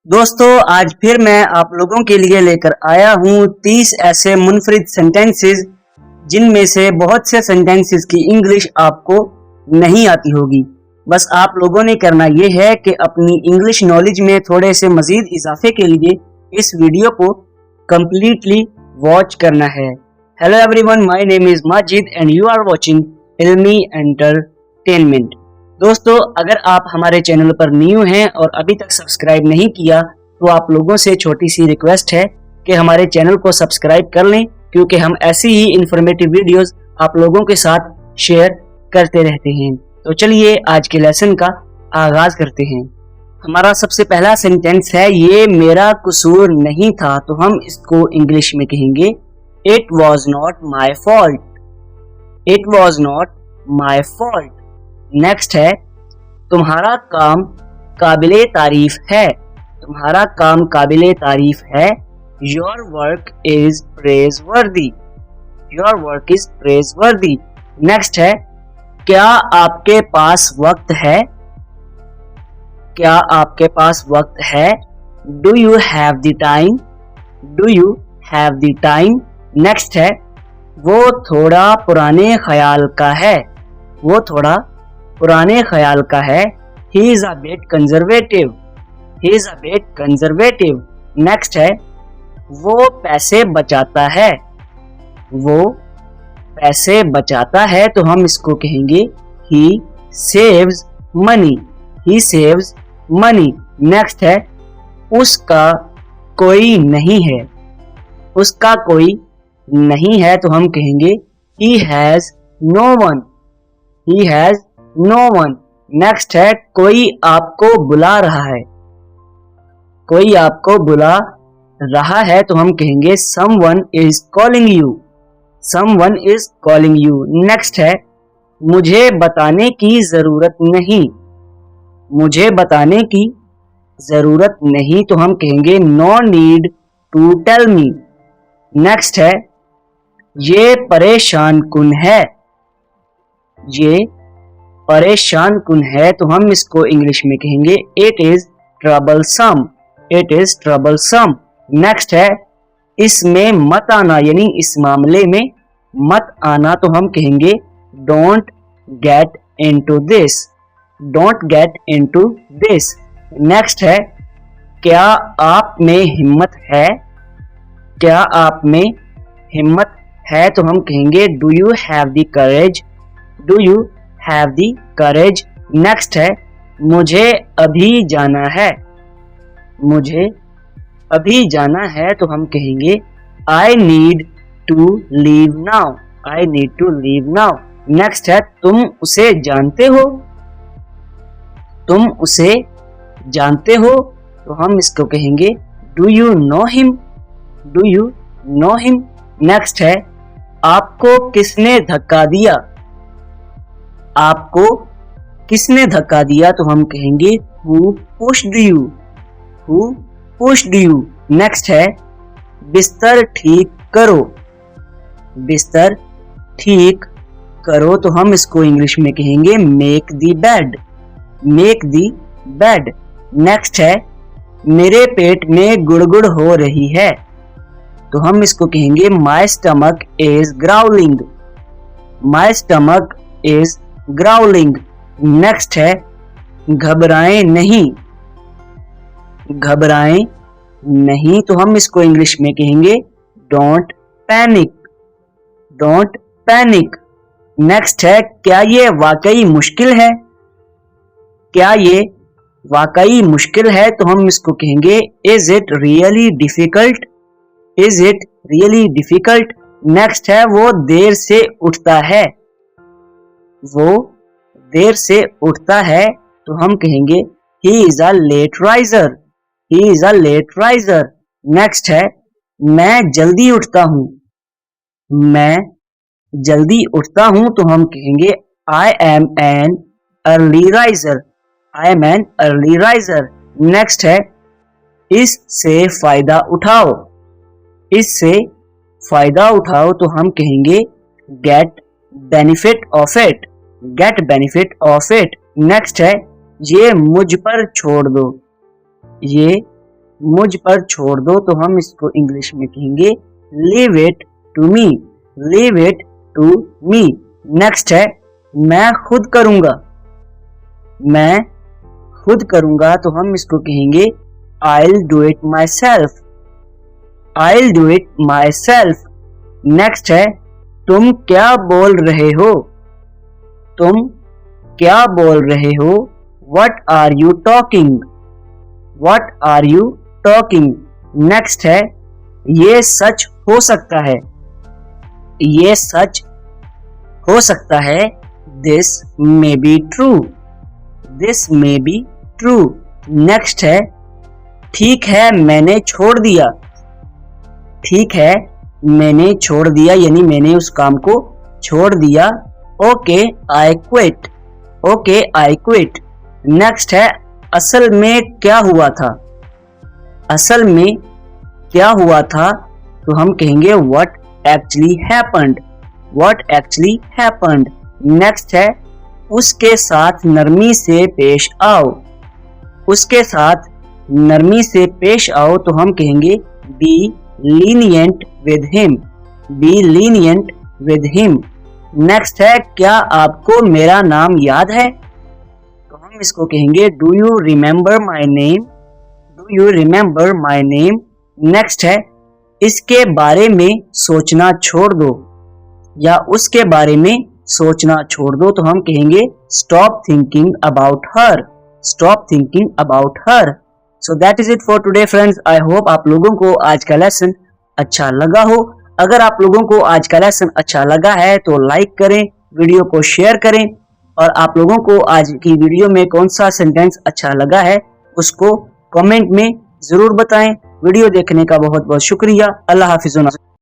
दोस्तों आज फिर मैं आप लोगों के लिए लेकर आया हूँ 30 ऐसे मुनफरिद सेंटेंसेस जिनमें से बहुत से सेंटेंसेस की इंग्लिश आपको नहीं आती होगी। बस आप लोगों ने करना ये है कि अपनी इंग्लिश नॉलेज में थोड़े से मजीद इजाफे के लिए इस वीडियो को कम्प्लीटली वॉच करना है। Hello everyone, my name is Majid and you are watching Ilmi entertainment. दोस्तों अगर आप हमारे चैनल पर न्यू हैं और अभी तक सब्सक्राइब नहीं किया तो आप लोगों से छोटी सी रिक्वेस्ट है कि हमारे चैनल को सब्सक्राइब कर लें, क्योंकि हम ऐसी ही इंफॉर्मेटिव वीडियोस आप लोगों के साथ शेयर करते रहते हैं। तो चलिए आज के लेसन का आगाज करते हैं। हमारा सबसे पहला सेंटेंस है ये मेरा कसूर नहीं था, तो हम इसको इंग्लिश में कहेंगे it was not my fault. It was not my fault. Next है तुम्हारा काम काबिले तारीफ है। तुम्हारा काम काबिले तारीफ है। योर वर्क इज प्रेज वर्दी। योर वर्क इज प्रेज वर्दी। नेक्स्ट है क्या आपके पास वक्त है। क्या आपके पास वक्त है। Do you have the time. Do you have the time. Next है वो थोड़ा पुराने ख्याल का है। वो थोड़ा पुराने ख्याल का है। He is a bit conservative. He is a bit conservative. Next है वो पैसे बचाता है। वो पैसे बचाता है, तो हम इसको कहेंगे He saves money. He saves money. Next है उसका कोई नहीं है। उसका कोई नहीं है, तो हम कहेंगे He has no one. He has no one. Next है कोई आपको बुला रहा है। कोई आपको बुला रहा है, तो हम कहेंगे someone is calling you. Someone is calling you. Next है मुझे बताने की जरूरत नहीं। मुझे बताने की जरूरत नहीं, तो हम कहेंगे no need to tell me. Next है ये परेशान कुन है। ये परेशान कुन है, तो हम इसको इंग्लिश में कहेंगे it is troublesome. It is troublesome. Next है इसमें मत आना, यानी इस मामले में मत आना, तो हम कहेंगे don't get into this. Don't get into this. Next है क्या आप में हिम्मत है। क्या आप में हिम्मत है, तो हम कहेंगे do you have the courage. Do you have the courage. Next है मुझे अभी जाना है। मुझे अभी जाना है, तो हम कहेंगे I need to leave now. I need to leave now. Next है तुम उसे जानते हो। तुम उसे जानते हो, तो हम इसको कहेंगे do you know him. Do you know him. Next है आपको किसने धक्का दिया। आपको किसने धक्का दिया, तो हम कहेंगे who pushed you. Who pushed you. Next है बिस्तर ठीक करो। बिस्तर ठीक करो, तो हम इसको इंग्लिश में कहेंगे make the bed. Make the bed. Next है मेरे पेट में गुड़गुड़ हो रही है, तो हम इसको कहेंगे my stomach is growling. My stomach is growling. Next है घबराएं नहीं। घबराएं नहीं, तो हम इसको इंग्लिश में कहेंगे don't panic. Don't panic. Next है क्या ये वाकई मुश्किल है। क्या ये वाकई मुश्किल है, तो हम इसको कहेंगे is it really difficult. Is it really difficult. Next है वो देर से उठता है। वो देर से उठता है, तो हम कहेंगे he is a late riser. He is a late riser. Next है मैं जल्दी उठता हूँ। मैं जल्दी उठता हूँ, तो हम कहेंगे I am an early riser. I am an early riser. Next है इससे फायदा उठाओ। इससे फायदा उठाओ, तो हम कहेंगे get benefit of it. Get benefit of it. Next है ये मुझ पर छोड़ दो। ये मुझ पर छोड़ दो, तो हम इसको इंग्लिश में कहेंगे leave it to me, leave it to me. Next है मैं खुद करूंगा, मैं खुद करूंगा, तो हम इसको कहेंगे I'll do it myself, I'll do it myself। Next है तुम क्या बोल रहे हो, तुम क्या बोल रहे हो, What are you talking, What are you talking। Next है ये सच हो सकता है, ये सच हो सकता है, This may be true, This may be true। Next है ठीक है मैंने छोड़ दिया, ठीक है मैंने छोड़ दिया, यानी मैंने उस काम को छोड़ दिया। Okay I quit, okay I quit. Next है असल में क्या हुआ था, असल में क्या हुआ था, तो हम कहेंगे what actually happened, what actually happened। Next है उसके साथ नरमी से पेश आओ, उसके साथ नरमी से पेश आओ, तो हम कहेंगे be lenient with him, be lenient with him। Next है क्या आपको मेरा नाम याद है, तो हम इसको कहेंगे do you remember my name, do you remember my name। Next है इसके बारे में सोचना छोड़ दो, या उसके बारे में सोचना छोड़ दो, तो हम कहेंगे stop thinking about her, stop thinking about her। So that is it for today friends। I hope आप लोगों को आज का लेसन अच्छा लगा हो। अगर आप लोगों को आज का लेसन अच्छा लगा है तो लाइक करें, वीडियो को शेयर करें, और आप लोगों को आज की वीडियो में कौन सा सेंटेंस अच्छा लगा है उसको कमेंट में जरूर बताएं। वीडियो देखने का बहुत बहुत शुक्रिया। अल्लाह हाफिज़।